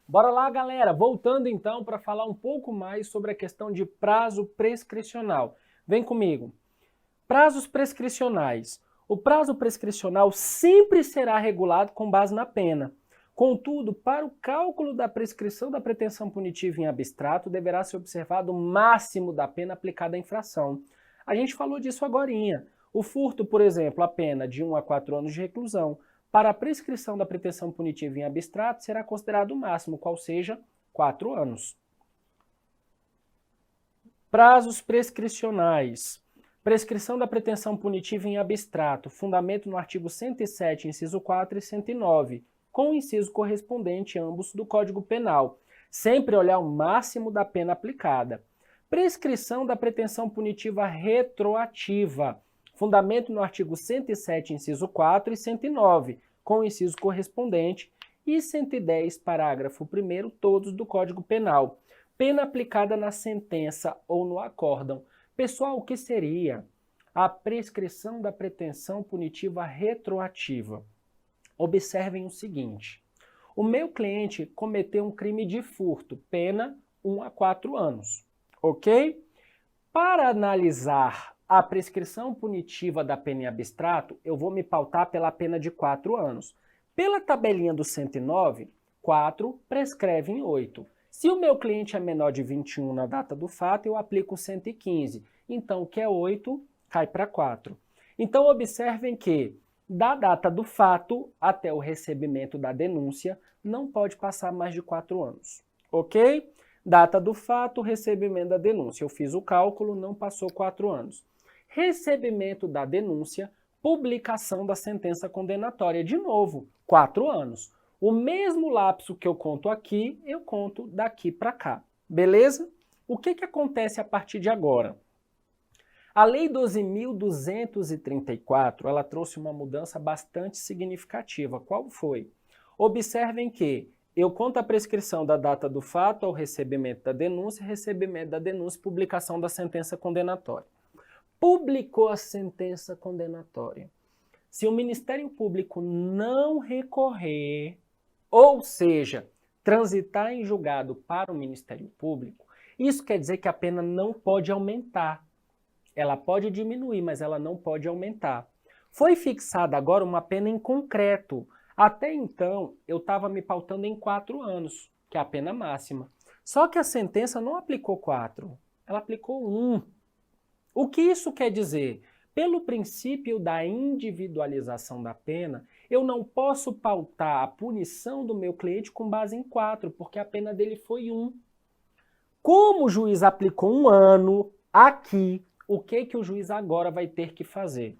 Bora lá, galera! Voltando então para falar um pouco mais sobre a questão de prazo prescricional. Vem comigo. Prazos prescricionais. O prazo prescricional sempre será regulado com base na pena. Contudo, para o cálculo da prescrição da pretensão punitiva em abstrato, deverá ser observado o máximo da pena aplicada à infração. A gente falou disso agorinha. O furto, por exemplo, a pena de 1 a 4 anos de reclusão. Para a prescrição da pretensão punitiva em abstrato, será considerado o máximo, qual seja 4 anos. Prazos prescricionais. Prescrição da pretensão punitiva em abstrato, fundamento no artigo 107, inciso 4 e 109, com o inciso correspondente, ambos, do Código Penal. Sempre olhar o máximo da pena aplicada. Prescrição da pretensão punitiva retroativa, fundamento no artigo 107, inciso 4 e 109, com o inciso correspondente, e 110, parágrafo 1º, todos do Código Penal. Pena aplicada na sentença ou no acórdão. Pessoal, o que seria a prescrição da pretensão punitiva retroativa? Observem o seguinte. O meu cliente cometeu um crime de furto, pena 1 a 4 anos, ok? Para analisar a prescrição punitiva da pena em abstrato, eu vou me pautar pela pena de 4 anos. Pela tabelinha do 109, 4 prescreve em 8. Se o meu cliente é menor de 21 na data do fato, eu aplico 115. Então, o que é 8 cai para 4. Então, observem que, da data do fato até o recebimento da denúncia, não pode passar mais de 4 anos. Ok? Data do fato, recebimento da denúncia. Eu fiz o cálculo, não passou 4 anos. Recebimento da denúncia, publicação da sentença condenatória. De novo, 4 anos. O mesmo lapso que eu conto aqui, eu conto daqui para cá. Beleza? O que acontece a partir de agora? A Lei 12.234, ela trouxe uma mudança bastante significativa. Qual foi? Observem que eu conto a prescrição da data do fato ao recebimento da denúncia, publicação da sentença condenatória. Publicou a sentença condenatória. Se o Ministério Público não recorrer, ou seja, transitar em julgado para o Ministério Público, isso quer dizer que a pena não pode aumentar. Ela pode diminuir, mas ela não pode aumentar. Foi fixada agora uma pena em concreto. Até então, eu estava me pautando em 4 anos, que é a pena máxima. Só que a sentença não aplicou 4, ela aplicou 1. O que isso quer dizer? Pelo princípio da individualização da pena, eu não posso pautar a punição do meu cliente com base em 4, porque a pena dele foi 1. Como o juiz aplicou 1 ano aqui, o que o juiz agora vai ter que fazer?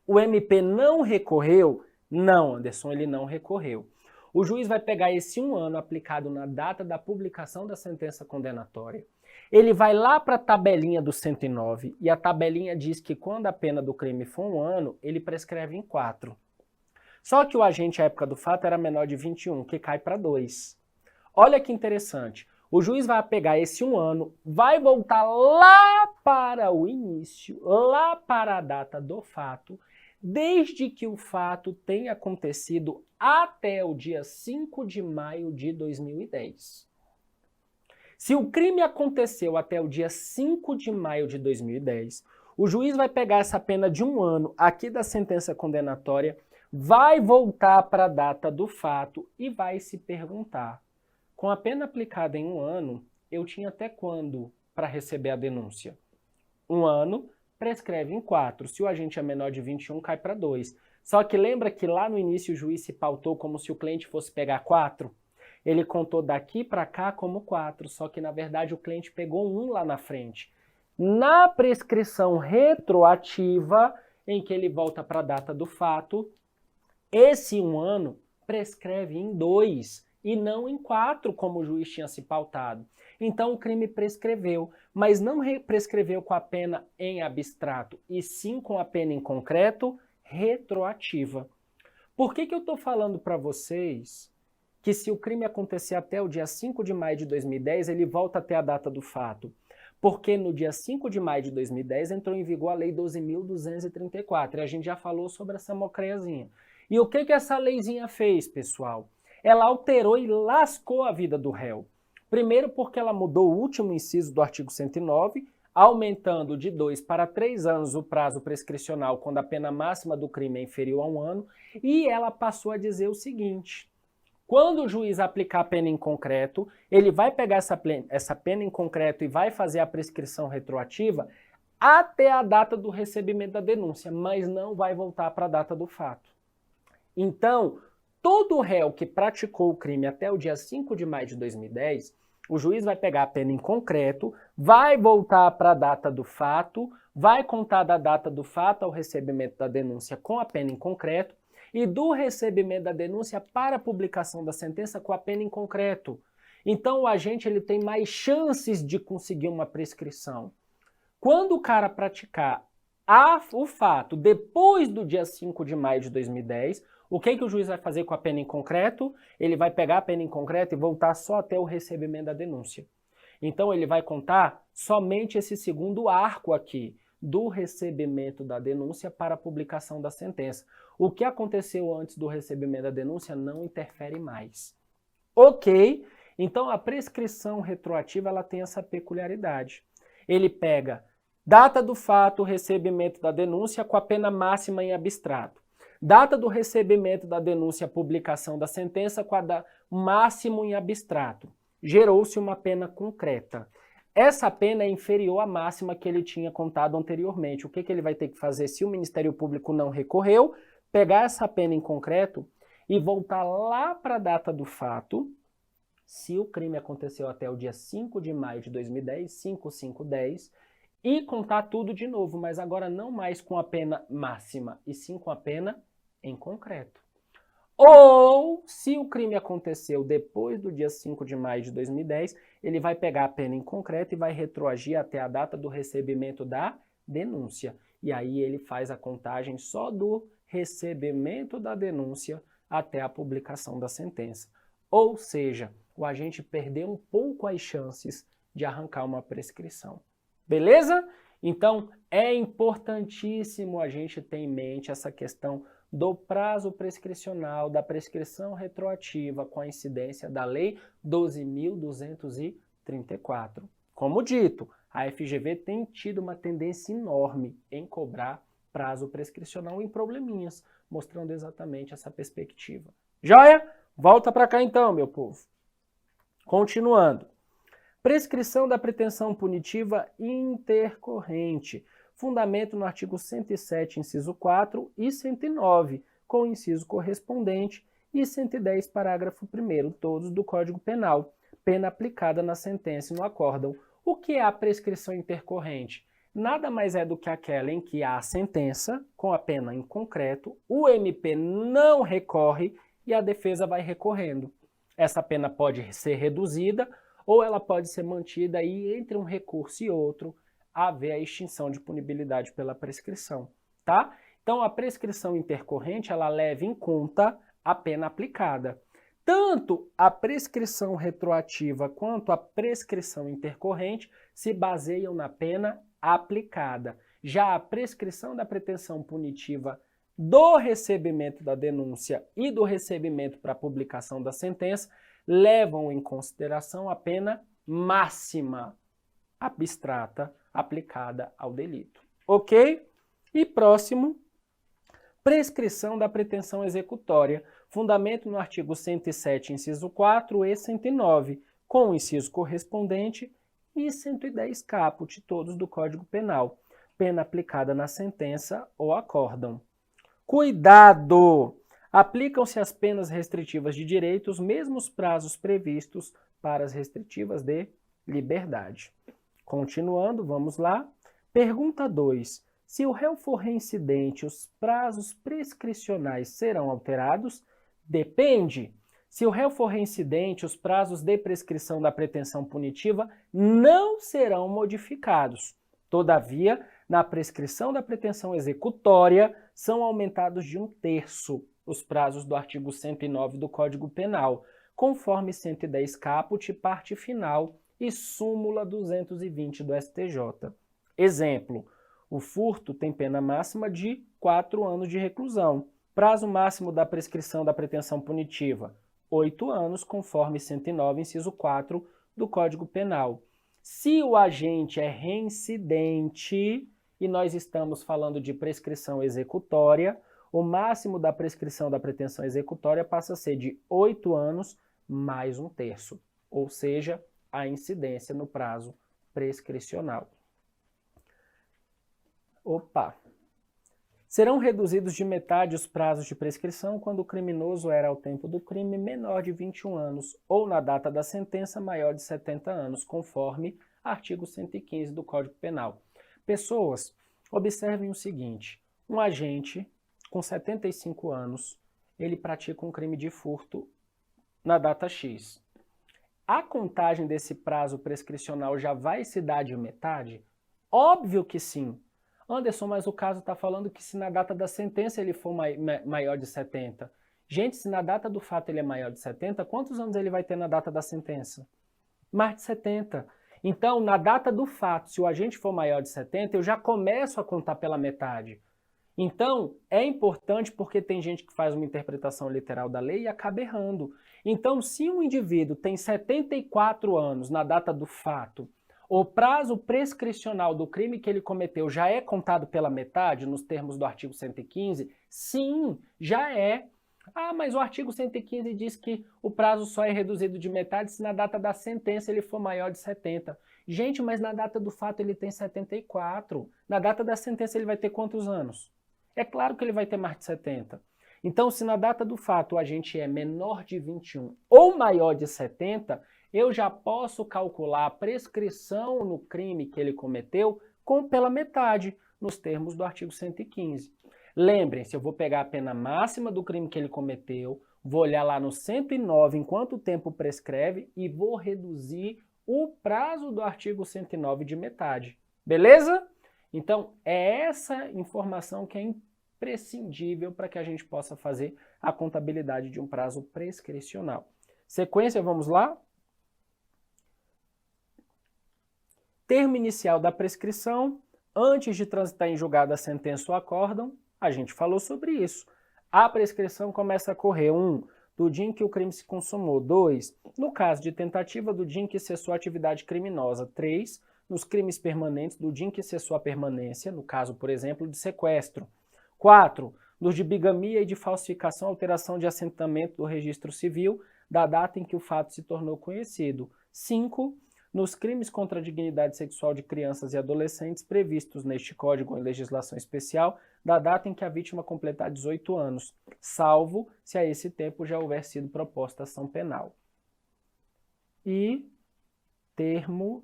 O MP não recorreu? Não, Anderson, ele não recorreu. O juiz vai pegar esse 1 ano aplicado na data da publicação da sentença condenatória. Ele vai lá para a tabelinha do 109 e a tabelinha diz que quando a pena do crime for 1 ano, ele prescreve em 4. Só que o agente à época do fato era menor de 21, que cai para 2. Olha que interessante. O juiz vai pegar esse 1 ano, vai voltar lá para o início, lá para a data do fato, desde que o fato tenha acontecido até o dia 5 de maio de 2010. Se o crime aconteceu até o dia 5 de maio de 2010, o juiz vai pegar essa pena de 1 ano aqui da sentença condenatória, vai voltar para a data do fato e vai se perguntar: com a pena aplicada em 1 ano, eu tinha até quando para receber a denúncia? 1 ano, prescreve em 4. Se o agente é menor de 21, cai para 2. Só que lembra que lá no início o juiz se pautou como se o cliente fosse pegar 4? Ele contou daqui para cá como 4, só que na verdade o cliente pegou 1 lá na frente. Na prescrição retroativa, em que ele volta para a data do fato, esse 1 ano prescreve em 2 e não em 4, como o juiz tinha se pautado. Então o crime prescreveu, mas não prescreveu com a pena em abstrato, e sim com a pena em concreto retroativa. Por que eu estou falando para vocês que se o crime acontecer até o dia 5 de maio de 2010, ele volta até a data do fato? Porque no dia 5 de maio de 2010 entrou em vigor a Lei 12.234, e a gente já falou sobre essa mocreiazinha. E o que essa leizinha fez, pessoal? ela alterou e lascou a vida do réu. Primeiro porque ela mudou o último inciso do artigo 109, aumentando de 2 para 3 anos o prazo prescricional quando a pena máxima do crime é inferior a 1 ano, e ela passou a dizer o seguinte: quando o juiz aplicar a pena em concreto, ele vai pegar essa pena em concreto e vai fazer a prescrição retroativa até a data do recebimento da denúncia, mas não vai voltar para a data do fato. Então, todo réu que praticou o crime até o dia 5 de maio de 2010, o juiz vai pegar a pena em concreto, vai voltar para a data do fato, vai contar da data do fato ao recebimento da denúncia com a pena em concreto e do recebimento da denúncia para a publicação da sentença com a pena em concreto. Então, o agente ele tem mais chances de conseguir uma prescrição. Quando o cara praticar o fato depois do dia 5 de maio de 2010, o que o juiz vai fazer com a pena em concreto? Ele vai pegar a pena em concreto e voltar só até o recebimento da denúncia. Então, ele vai contar somente esse segundo arco aqui, do recebimento da denúncia para a publicação da sentença. O que aconteceu antes do recebimento da denúncia não interfere mais. Ok? Então, a prescrição retroativa ela tem essa peculiaridade. Ele pega data do fato, recebimento da denúncia com a pena máxima em abstrato. Data do recebimento da denúncia, publicação da sentença com a máximo em abstrato. Gerou-se uma pena concreta. Essa pena é inferior à máxima que ele tinha contado anteriormente. O que ele vai ter que fazer se o Ministério Público não recorreu? Pegar essa pena em concreto e voltar lá para a data do fato, se o crime aconteceu até o dia 5 de maio de 2010, 5/5/10, e contar tudo de novo, mas agora não mais com a pena máxima, e sim com a pena em concreto. Ou, se o crime aconteceu depois do dia 5 de maio de 2010, ele vai pegar a pena em concreto e vai retroagir até a data do recebimento da denúncia. E aí ele faz a contagem só do recebimento da denúncia até a publicação da sentença. Ou seja, o agente perdeu um pouco as chances de arrancar uma prescrição. Beleza? Então, é importantíssimo a gente ter em mente essa questão do prazo prescricional, da prescrição retroativa com a incidência da Lei 12.234. Como dito, a FGV tem tido uma tendência enorme em cobrar prazo prescricional em probleminhas, mostrando exatamente essa perspectiva. Joia? Volta para cá então, meu povo. Continuando. Prescrição da pretensão punitiva intercorrente. Fundamento no artigo 107, inciso 4 e 109, com o inciso correspondente, e 110, parágrafo 1º, todos do Código Penal. Pena aplicada na sentença e no acórdão. O que é a prescrição intercorrente? Nada mais é do que aquela em que há a sentença, com a pena em concreto, o MP não recorre e a defesa vai recorrendo. Essa pena pode ser reduzida ou ela pode ser mantida e entre um recurso e outro haver a extinção de punibilidade pela prescrição, tá? Então, a prescrição intercorrente, ela leva em conta a pena aplicada. Tanto a prescrição retroativa quanto a prescrição intercorrente se baseiam na pena aplicada. Já a prescrição da pretensão punitiva do recebimento da denúncia e do recebimento para a publicação da sentença levam em consideração a pena máxima abstrata aplicada ao delito. Ok? E próximo, prescrição da pretensão executória, fundamento no artigo 107, inciso 4 e 109, com o inciso correspondente e 110 caput, todos do Código Penal, pena aplicada na sentença ou acórdão. Cuidado! Aplicam-se as penas restritivas de direito os mesmos prazos previstos para as restritivas de liberdade. Continuando, vamos lá. Pergunta 2. Se o réu for reincidente, os prazos prescricionais serão alterados? Depende. Se o réu for reincidente, os prazos de prescrição da pretensão punitiva não serão modificados. Todavia, na prescrição da pretensão executória, são aumentados de 1/3 os prazos do artigo 109 do Código Penal, conforme 110 caput, parte final, e súmula 220 do STJ. Exemplo, o furto tem pena máxima de 4 anos de reclusão. Prazo máximo da prescrição da pretensão punitiva, 8 anos, conforme 109, inciso 4 do Código Penal. Se o agente é reincidente, e nós estamos falando de prescrição executória, o máximo da prescrição da pretensão executória passa a ser de 8 anos mais 1/3, ou seja, a incidência no prazo prescricional. Serão reduzidos de metade os prazos de prescrição quando o criminoso era, ao tempo do crime, menor de 21 anos ou, na data da sentença, maior de 70 anos, conforme artigo 115 do Código Penal. Pessoas, observem o seguinte: um agente com 75 anos, ele pratica um crime de furto na data X. A contagem desse prazo prescricional já vai se dar de metade? Óbvio que sim. Anderson, mas o caso está falando que se na data da sentença ele for maior de 70. Gente, se na data do fato ele é maior de 70, quantos anos ele vai ter na data da sentença? Mais de 70. Então, na data do fato, se o agente for maior de 70, eu já começo a contar pela metade. Então, é importante porque tem gente que faz uma interpretação literal da lei e acaba errando. Então, se um indivíduo tem 74 anos na data do fato, o prazo prescricional do crime que ele cometeu já é contado pela metade, nos termos do artigo 115? Sim, já é. Ah, mas o artigo 115 diz que o prazo só é reduzido de metade se na data da sentença ele for maior de 70. Gente, mas na data do fato ele tem 74. Na data da sentença ele vai ter quantos anos? É claro que ele vai ter mais de 70. Então, se na data do fato o agente é menor de 21 ou maior de 70, eu já posso calcular a prescrição no crime que ele cometeu pela metade, nos termos do artigo 115. Lembrem-se, eu vou pegar a pena máxima do crime que ele cometeu, vou olhar lá no 109 em quanto tempo prescreve e vou reduzir o prazo do artigo 109 de metade. Beleza? Então, é essa informação que é imprescindível para que a gente possa fazer a contabilidade de um prazo prescricional. Sequência, vamos lá? Termo inicial da prescrição, antes de transitar em julgado a sentença ou acórdão, a gente falou sobre isso. A prescrição começa a correr, 1, do dia em que o crime se consumou, 2, no caso de tentativa, do dia em que cessou a atividade criminosa, 3, nos crimes permanentes, do dia em que cessou a permanência, no caso, por exemplo, de sequestro, 4, nos de bigamia e de falsificação, alteração de assentamento do registro civil, da data em que o fato se tornou conhecido, 5, nos crimes contra a dignidade sexual de crianças e adolescentes previstos neste Código ou em legislação especial, da data em que a vítima completar 18 anos, salvo se a esse tempo já houver sido proposta ação penal. E termo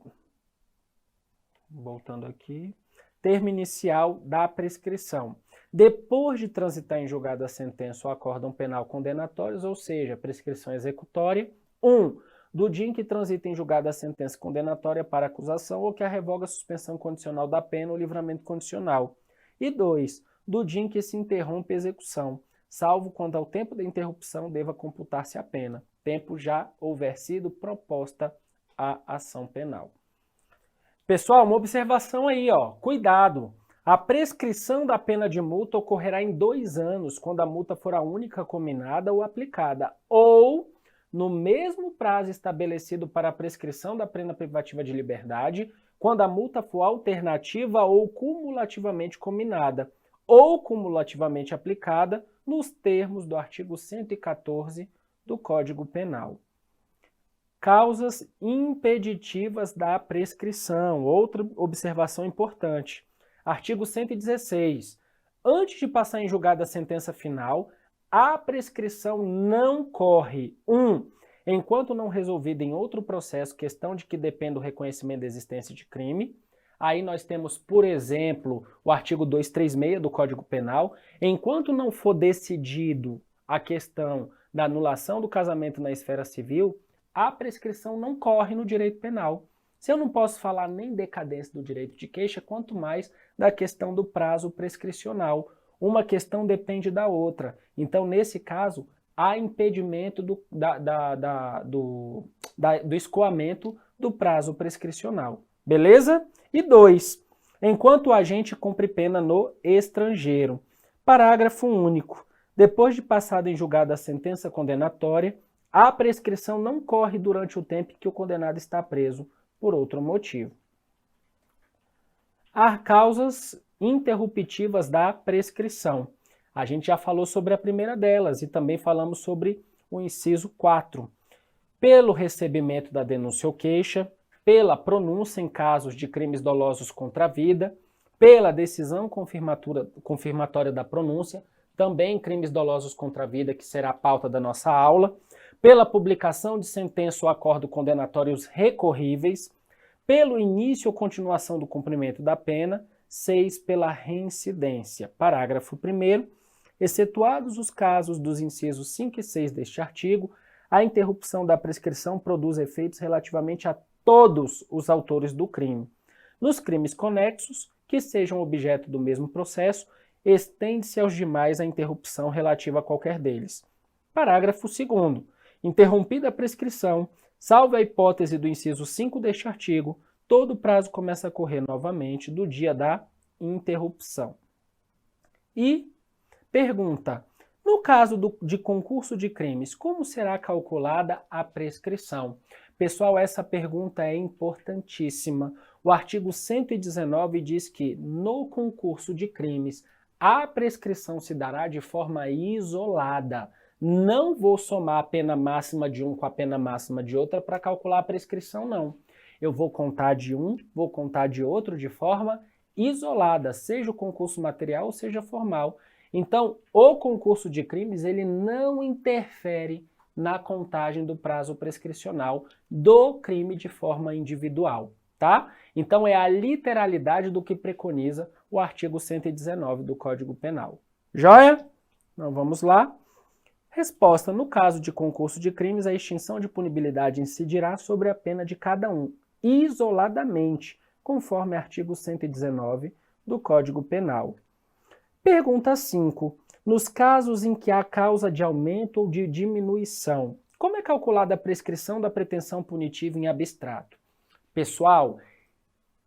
inicial da prescrição. Depois de transitar em julgado a sentença ou acórdão penal condenatórios, ou seja, prescrição executória, 1, do dia em que transita em julgado a sentença condenatória para acusação ou que a revoga a suspensão condicional da pena ou livramento condicional. E 2, do dia em que se interrompe a execução, salvo quando ao tempo da interrupção deva computar-se a pena, tempo já houver sido proposta a ação penal. Pessoal, uma observação aí, cuidado! A prescrição da pena de multa ocorrerá em 2 anos, quando a multa for a única cominada ou aplicada, ou no mesmo prazo estabelecido para a prescrição da pena privativa de liberdade, quando a multa for alternativa ou cumulativamente cominada, ou cumulativamente aplicada, nos termos do artigo 114 do Código Penal. Causas impeditivas da prescrição. Outra observação importante. Artigo 116. Antes de passar em julgado a sentença final, a prescrição não corre. 1. Enquanto não resolvida em outro processo, questão de que depende o reconhecimento da existência de crime. Aí nós temos, por exemplo, o artigo 236 do Código Penal. Enquanto não for decidido a questão da anulação do casamento na esfera civil, a prescrição não corre no direito penal. Se eu não posso falar nem decadência do direito de queixa, quanto mais da questão do prazo prescricional. Uma questão depende da outra. Então, nesse caso, há impedimento do escoamento do prazo prescricional. Beleza? E 2. Enquanto o agente cumpre pena no estrangeiro. Parágrafo único. Depois de passada em julgado a sentença condenatória, A prescrição não corre durante o tempo que o condenado está preso por outro motivo. Há causas interruptivas da prescrição. A gente já falou sobre a primeira delas e também falamos sobre o inciso 4. Pelo recebimento da denúncia ou queixa, pela pronúncia em casos de crimes dolosos contra a vida, pela decisão confirmatória da pronúncia, também crimes dolosos contra a vida, que será a pauta da nossa aula, pela publicação de sentença ou acordo condenatórios recorríveis, pelo início ou continuação do cumprimento da pena, 6. Pela reincidência. Parágrafo 1º. Excetuados os casos dos incisos 5 e 6 deste artigo, a interrupção da prescrição produz efeitos relativamente a todos os autores do crime. Nos crimes conexos, que sejam objeto do mesmo processo, estende-se aos demais a interrupção relativa a qualquer deles. Parágrafo 2º. Interrompida a prescrição, salvo a hipótese do inciso 5 deste artigo, todo o prazo começa a correr novamente do dia da interrupção. E pergunta: no caso de concurso de crimes, como será calculada a prescrição? Pessoal, essa pergunta é importantíssima. O artigo 119 diz que no concurso de crimes, a prescrição se dará de forma isolada. Não vou somar a pena máxima de um com a pena máxima de outra para calcular a prescrição, não. Eu vou contar de um, vou contar de outro de forma isolada, seja o concurso material ou seja formal. Então, o concurso de crimes, ele não interfere na contagem do prazo prescricional do crime de forma individual, tá? Então, é a literalidade do que preconiza o artigo 119 do Código Penal. Joia? Então, vamos lá. Resposta: no caso de concurso de crimes, a extinção de punibilidade incidirá sobre a pena de cada um, isoladamente, conforme artigo 119 do Código Penal. Pergunta 5. Nos casos em que há causa de aumento ou de diminuição, como é calculada a prescrição da pretensão punitiva em abstrato? Pessoal,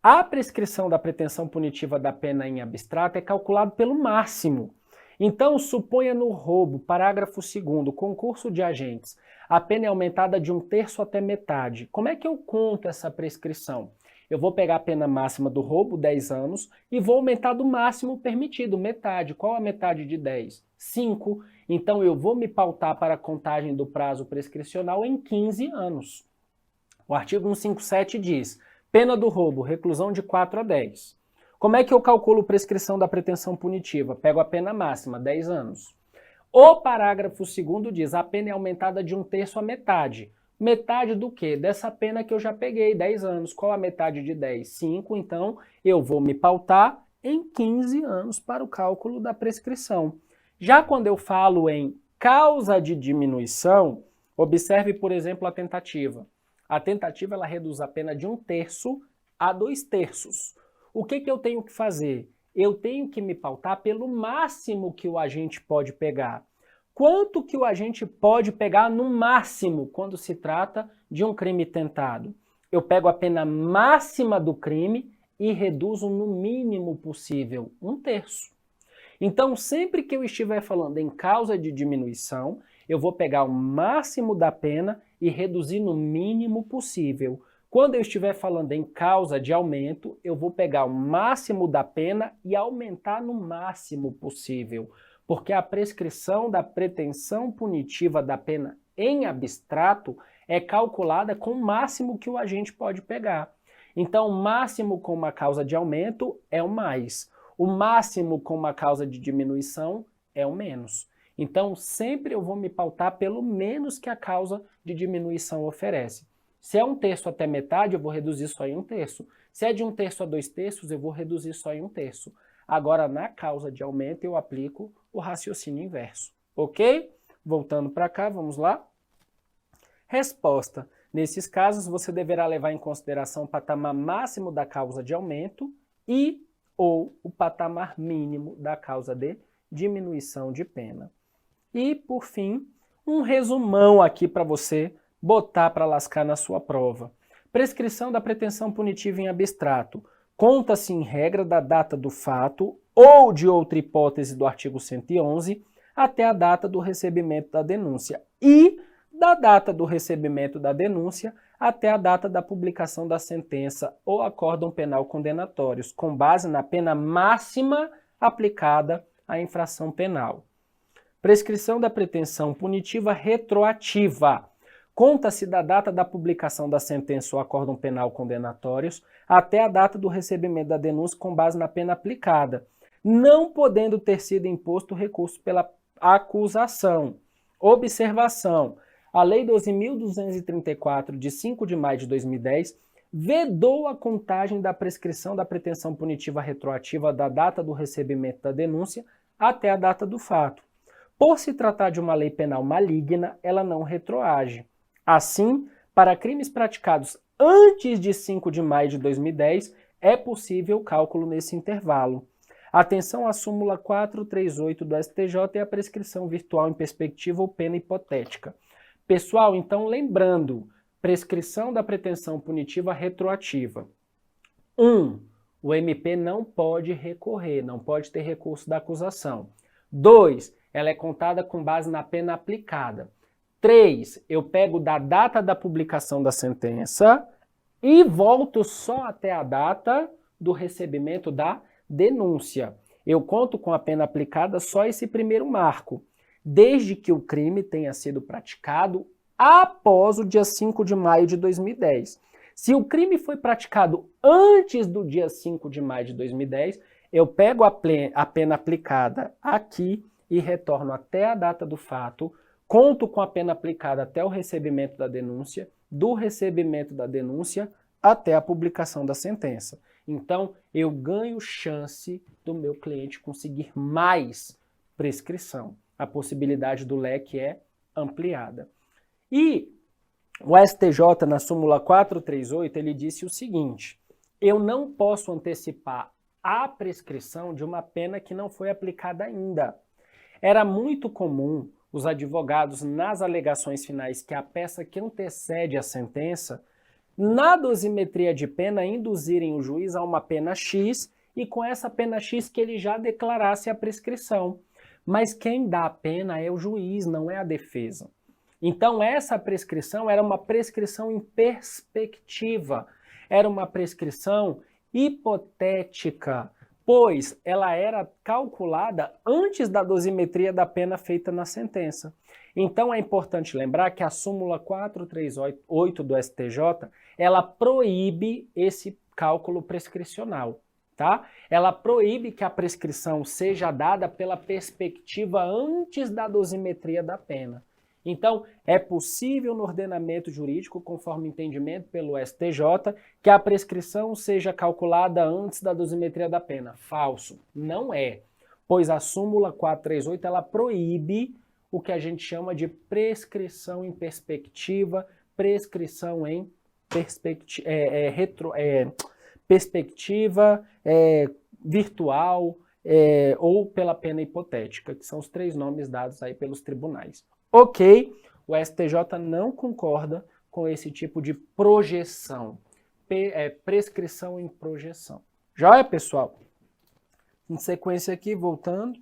a prescrição da pretensão punitiva da pena em abstrato é calculada pelo máximo. Então, suponha no roubo, parágrafo 2º, concurso de agentes, a pena é aumentada de 1/3 até metade. Como é que eu conto essa prescrição? Eu vou pegar a pena máxima do roubo, 10 anos, e vou aumentar do máximo permitido, metade. Qual a metade de 10? 5. Então, eu vou me pautar para a contagem do prazo prescricional em 15 anos. O artigo 157 diz: pena do roubo, reclusão de 4 a 10. Como é que eu calculo prescrição da pretensão punitiva? Pego a pena máxima, 10 anos. O parágrafo 2º diz: a pena é aumentada de 1/3 a metade. Metade do quê? Dessa pena que eu já peguei, 10 anos. Qual a metade de 10? 5. Então, eu vou me pautar em 15 anos para o cálculo da prescrição. Já quando eu falo em causa de diminuição, observe, por exemplo, a tentativa. A tentativa, ela reduz a pena de 1/3 a 2/3. O que eu tenho que fazer? Eu tenho que me pautar pelo máximo que o agente pode pegar. Quanto que o agente pode pegar no máximo quando se trata de um crime tentado? Eu pego a pena máxima do crime e reduzo no mínimo possível, 1/3. Então, sempre que eu estiver falando em causa de diminuição, eu vou pegar o máximo da pena e reduzir no mínimo possível. Quando eu estiver falando em causa de aumento, eu vou pegar o máximo da pena e aumentar no máximo possível. Porque a prescrição da pretensão punitiva da pena em abstrato é calculada com o máximo que o agente pode pegar. Então, o máximo com uma causa de aumento é o mais. O máximo com uma causa de diminuição é o menos. Então, sempre eu vou me pautar pelo menos que a causa de diminuição oferece. Se é 1/3 até metade, eu vou reduzir só em 1/3. Se é de 1/3 a 2/3, eu vou reduzir só em 1/3. Agora, na causa de aumento, eu aplico o raciocínio inverso. Ok? Voltando para cá, vamos lá. Resposta. Nesses casos, você deverá levar em consideração o patamar máximo da causa de aumento e ou o patamar mínimo da causa de diminuição de pena. E, por fim, um resumão aqui para você botar para lascar na sua prova. Prescrição da pretensão punitiva em abstrato. Conta-se em regra da data do fato ou de outra hipótese do artigo 111 até a data do recebimento da denúncia e da data do recebimento da denúncia até a data da publicação da sentença ou acórdão penal condenatórios, com base na pena máxima aplicada à infração penal. Prescrição da pretensão punitiva retroativa. Conta-se da data da publicação da sentença ou acórdão penal condenatórios até a data do recebimento da denúncia com base na pena aplicada, não podendo ter sido imposto recurso pela acusação. Observação: a Lei 12.234, de 5 de maio de 2010, vedou a contagem da prescrição da pretensão punitiva retroativa da data do recebimento da denúncia até a data do fato. Por se tratar de uma lei penal maligna, ela não retroage. Assim, para crimes praticados antes de 5 de maio de 2010, é possível o cálculo nesse intervalo. Atenção à súmula 438 do STJ e à prescrição virtual em perspectiva ou pena hipotética. Pessoal, então lembrando, prescrição da pretensão punitiva retroativa. 1. O MP não pode recorrer, não pode ter recurso da acusação. 2. Ela é contada com base na pena aplicada. 3. Eu pego da data da publicação da sentença e volto só até a data do recebimento da denúncia. Eu conto com a pena aplicada só esse primeiro marco, desde que o crime tenha sido praticado após o dia 5 de maio de 2010. Se o crime foi praticado antes do dia 5 de maio de 2010, eu pego a pena aplicada aqui e retorno até a data do fato, conto com a pena aplicada até o recebimento da denúncia, do recebimento da denúncia até a publicação da sentença. Então, eu ganho chance do meu cliente conseguir mais prescrição. A possibilidade do leque é ampliada. E o STJ, na súmula 438, ele disse o seguinte: eu não posso antecipar a prescrição de uma pena que não foi aplicada ainda. Era muito comum os advogados, nas alegações finais, que a peça que antecede a sentença, na dosimetria de pena, induzirem o juiz a uma pena X e com essa pena X que ele já declarasse a prescrição. Mas quem dá a pena é o juiz, não é a defesa. Então essa prescrição era uma prescrição em perspectiva, era uma prescrição hipotética, pois ela era calculada antes da dosimetria da pena feita na sentença. Então é importante lembrar que a súmula 438 do STJ, ela proíbe esse cálculo prescricional, tá? Ela proíbe que a prescrição seja dada pela perspectiva antes da dosimetria da pena. Então, é possível no ordenamento jurídico, conforme entendimento pelo STJ, que a prescrição seja calculada antes da dosimetria da pena. Falso. Não é. Pois a súmula 438, ela proíbe o que a gente chama de prescrição em perspectiva, prescrição em perspectiva virtual ou pela pena hipotética, que são os 3 nomes dados aí pelos tribunais. Ok, o STJ não concorda com esse tipo de projeção, prescrição em projeção. Joia, pessoal? Em sequência aqui, voltando.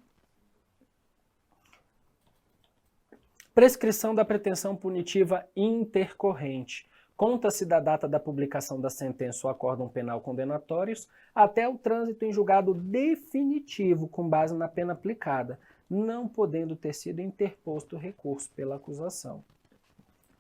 Prescrição da pretensão punitiva intercorrente. Conta-se da data da publicação da sentença ou acórdão penal condenatórios até o trânsito em julgado definitivo com base na pena aplicada, não podendo ter sido interposto recurso pela acusação.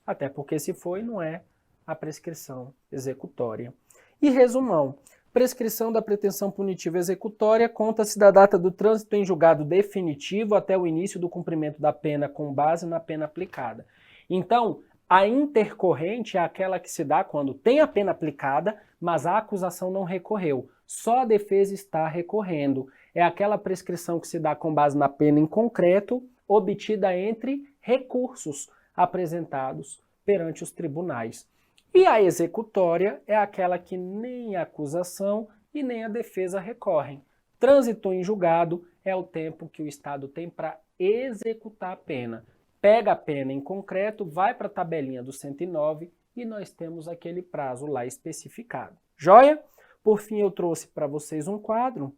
Até porque se foi, não é a prescrição executória. E resumão, prescrição da pretensão punitiva executória conta-se da data do trânsito em julgado definitivo até o início do cumprimento da pena com base na pena aplicada. Então, a intercorrente é aquela que se dá quando tem a pena aplicada, mas a acusação não recorreu. Só a defesa está recorrendo. É aquela prescrição que se dá com base na pena em concreto, obtida entre recursos apresentados perante os tribunais. E a executória é aquela que nem a acusação e nem a defesa recorrem. Trânsito em julgado é o tempo que o Estado tem para executar a pena. Pega a pena em concreto, vai para a tabelinha do 109 e nós temos aquele prazo lá especificado. Joia? Por fim, eu trouxe para vocês um quadro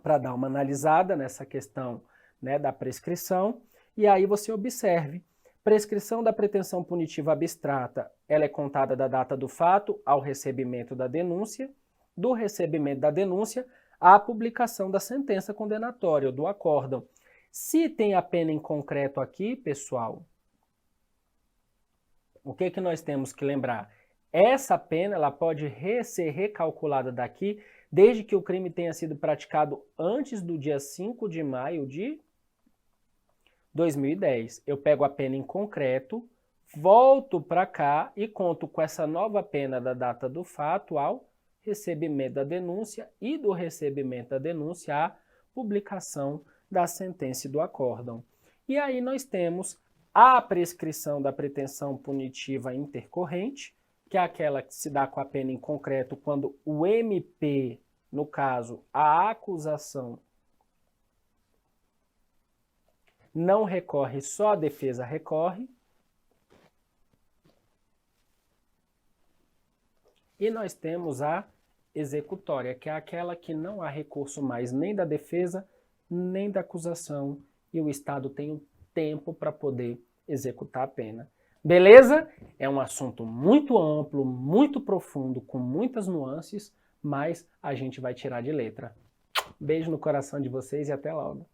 para dar uma analisada nessa questão, né, da prescrição. E aí você observe. Prescrição da pretensão punitiva abstrata, ela é contada da data do fato ao recebimento da denúncia, do recebimento da denúncia à publicação da sentença condenatória, do acórdão. Se tem a pena em concreto aqui, pessoal, o que nós temos que lembrar? Essa pena ela pode ser recalculada daqui, desde que o crime tenha sido praticado antes do dia 5 de maio de 2010. Eu pego a pena em concreto, volto para cá e conto com essa nova pena da data do fato ao recebimento da denúncia e do recebimento da denúncia à publicação da sentença e do acórdão. E aí nós temos a prescrição da pretensão punitiva intercorrente, que é aquela que se dá com a pena em concreto quando o MP, no caso, a acusação, não recorre, só a defesa recorre. E nós temos a executória, que é aquela que não há recurso mais nem da defesa, nem da acusação, e o Estado tem o tempo para poder executar a pena. Beleza? É um assunto muito amplo, muito profundo, com muitas nuances, mas a gente vai tirar de letra. Beijo no coração de vocês e até logo.